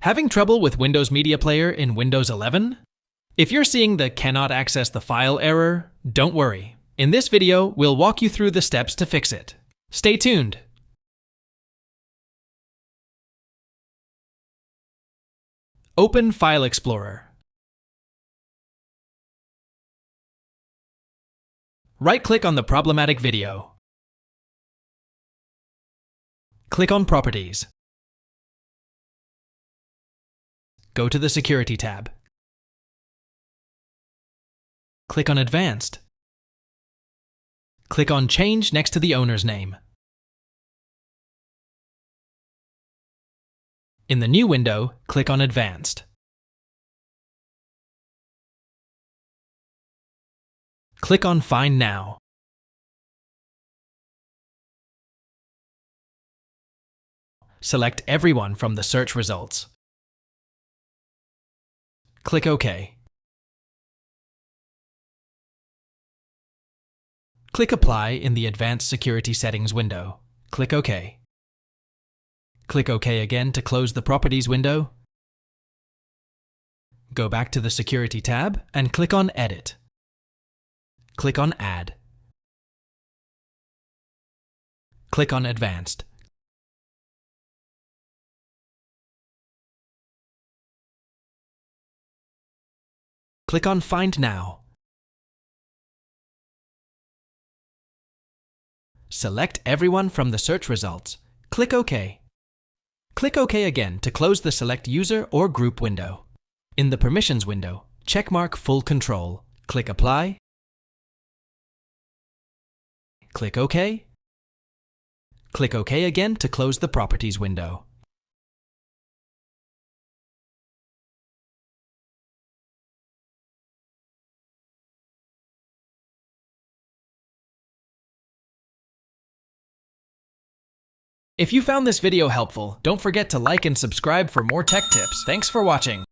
Having trouble with Windows Media Player in Windows 11? If you're seeing the cannot access the file error, don't worry. In this video, we'll walk you through the steps to fix it. Stay tuned. Open File Explorer. Right-click on the problematic video. Click on Properties. Go to the Security tab. Click on Advanced. Click on Change next to the owner's name. In the new window, click on Advanced. Click on Find Now. Select Everyone from the search results. Click OK. Click Apply in the Advanced Security Settings window. Click OK. Click OK again to close the Properties window. Go back to the Security tab and click on Edit. Click on Add. Click on Advanced. Click on Find Now. Select Everyone from the search results. Click OK. Click OK again to close the Select User or Group window. In the Permissions window, checkmark Full Control. Click Apply. Click OK. Click OK again to close the Properties window. If you found this video helpful, don't forget to like and subscribe for more tech tips. Thanks for watching.